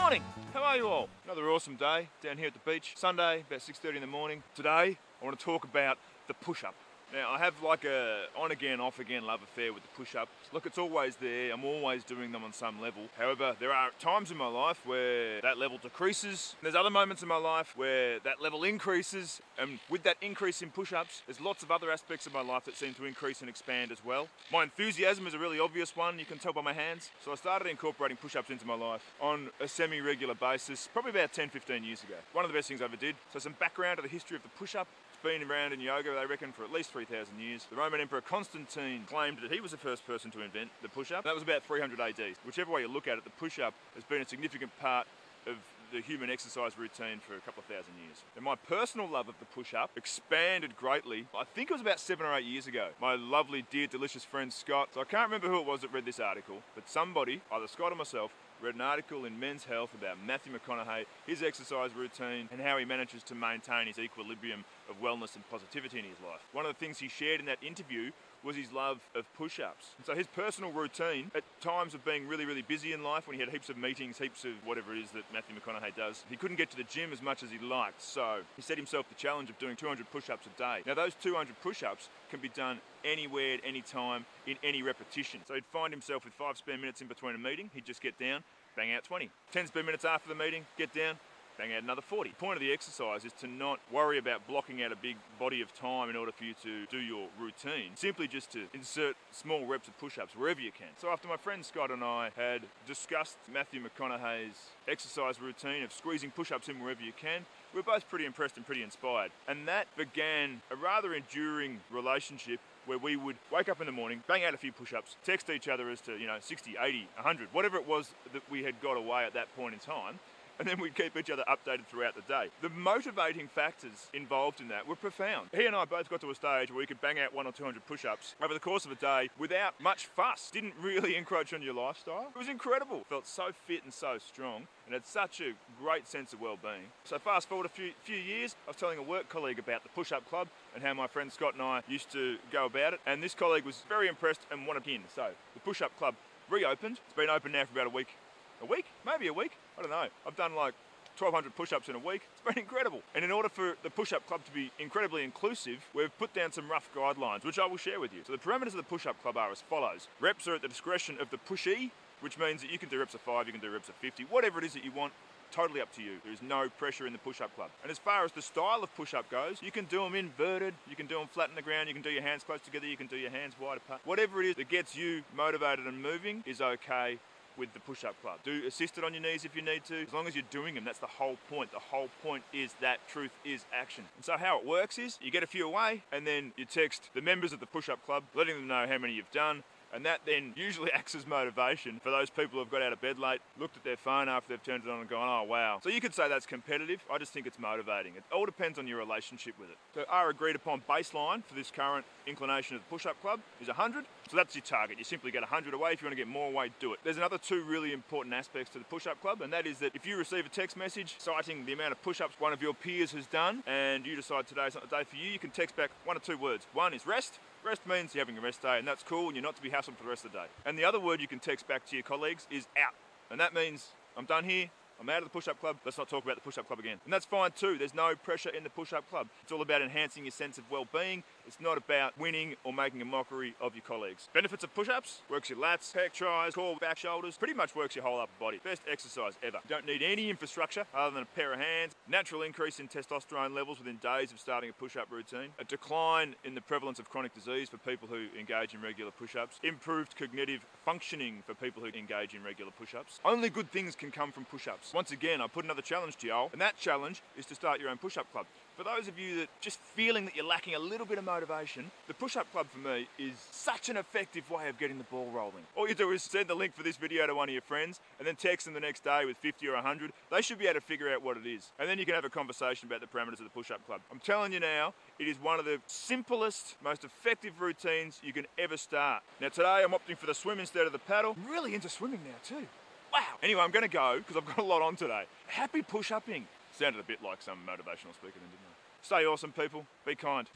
morning! How are you all? Another awesome day down here at the beach. Sunday, about 6:30 in the morning. Today, I want to talk about the push-up. Now, I have like a on-again, off-again love affair with the push-up. Look, it's always there. I'm always doing them on some level. However, there are times in my life where that level decreases. There's other moments in my life where that level increases. And with that increase in push-ups, there's lots of other aspects of my life that seem to increase and expand as well. My enthusiasm is a really obvious one. You can tell by my hands. So I started incorporating push-ups into my life on a semi-regular basis, probably about 10, 15 years ago. One of the best things I ever did. So some background to the history of the push-up. It's been around in yoga, they reckon, for at least 3,000 years. The Roman Emperor Constantine claimed that he was the first person to invent the push-up. That was about 300 AD. Whichever way you look at it, the push-up has been a significant part of the human exercise routine for a couple of thousand years. And my personal love of the push-up expanded greatly. I think it was about 7 or 8 years ago. My lovely, dear, delicious friend Scott, so I can't remember who it was that read this article, but somebody, either Scott or myself, read an article in Men's Health about Matthew McConaughey, his exercise routine, and how he manages to maintain his equilibrium of wellness and positivity in his life. One of the things he shared in that interview was his love of push-ups. And so his personal routine, at times of being really, really busy in life, when he had heaps of meetings, heaps of whatever it is that Matthew McConaughey does, he couldn't get to the gym as much as he liked. So he set himself the challenge of doing 200 push-ups a day. Now those 200 push-ups can be done anywhere, at any time, in any repetition. So he'd find himself with 5 spare minutes in between a meeting, he'd just get down, bang out 20. 10 spare minutes after the meeting, get down, bang out another 40. The point of the exercise is to not worry about blocking out a big body of time in order for you to do your routine. Simply just to insert small reps of push-ups wherever you can. So after my friend Scott and I had discussed Matthew McConaughey's exercise routine of squeezing push-ups in wherever you can, we were both pretty impressed and pretty inspired. And that began a rather enduring relationship where we would wake up in the morning, bang out a few push-ups, text each other as to, 60, 80, 100, whatever it was that we had got away at that point in time, and then we'd keep each other updated throughout the day. The motivating factors involved in that were profound. He and I both got to a stage where we could bang out 100 or 200 push-ups over the course of a day without much fuss. Didn't really encroach on your lifestyle. It was incredible. Felt so fit and so strong, and had such a great sense of well-being. So fast forward a few years, I was telling a work colleague about the Push-Up Club and how my friend Scott and I used to go about it, and this colleague was very impressed and wanted in. So the Push-Up Club reopened. It's been open now for about a week. A week? Maybe a week? I don't know. I've done like 1,200 push-ups in a week. It's been incredible. And in order for the Push-Up Club to be incredibly inclusive, we've put down some rough guidelines, which I will share with you. So the parameters of the Push-Up Club are as follows. Reps are at the discretion of the pushee, which means that you can do reps of 5, you can do reps of 50, whatever it is that you want. Totally up to you. There is no pressure in the Push-Up Club. And as far as the style of push-up goes, you can do them inverted, you can do them flat on the ground, you can do your hands close together, you can do your hands wide apart. Whatever it is that gets you motivated and moving is okay with the Push-Up Club. Do assisted on your knees if you need to, as long as you're doing them. That's the whole point. The whole point is that truth is action. And so how it works is you get a few away and then you text the members of the Push-Up Club, letting them know how many you've done. And that then usually acts as motivation for those people who've got out of bed late, looked at their phone after they've turned it on and gone, oh wow. So you could say that's competitive. I just think it's motivating. It all depends on your relationship with it. So our agreed upon baseline for this current inclination of the Push-Up Club is 100. So that's your target. You simply get 100 away. If you want to get more away, do it. There's another 2 really important aspects to the Push-Up Club, and that is that if you receive a text message citing the amount of push-ups one of your peers has done, and you decide today's not the day for you, you can text back 1 or 2 words. One is rest. Rest means you're having a rest day, and that's cool, and you're not to be hassled for the rest of the day. And the other word you can text back to your colleagues is out. And that means I'm done here. I'm out of the Push-Up Club. Let's not talk about the Push-Up Club again. And that's fine too. There's no pressure in the Push-Up Club. It's all about enhancing your sense of well-being. It's not about winning or making a mockery of your colleagues. Benefits of push-ups: works your lats, pec, tris, core, back, shoulders. Pretty much works your whole upper body. Best exercise ever. You don't need any infrastructure other than a pair of hands. Natural increase in testosterone levels within days of starting a push-up routine. A decline in the prevalence of chronic disease for people who engage in regular push-ups. Improved cognitive functioning for people who engage in regular push-ups. Only good things can come from push-ups. Once again, I put another challenge to y'all, and that challenge is to start your own Push-Up Club. For those of you that just feeling that you're lacking a little bit of motivation, the Push-Up Club for me is such an effective way of getting the ball rolling. All you do is send the link for this video to one of your friends and then text them the next day with 50 or 100. They should be able to figure out what it is. And then you can have a conversation about the parameters of the Push-Up Club. I'm telling you now, it is one of the simplest, most effective routines you can ever start. Now today I'm opting for the swim instead of the paddle. I'm really into swimming now too. Wow. Anyway, I'm going to go because I've got a lot on today. Happy push-upping. Sounded a bit like some motivational speaker then, didn't I? Stay awesome, people. Be kind.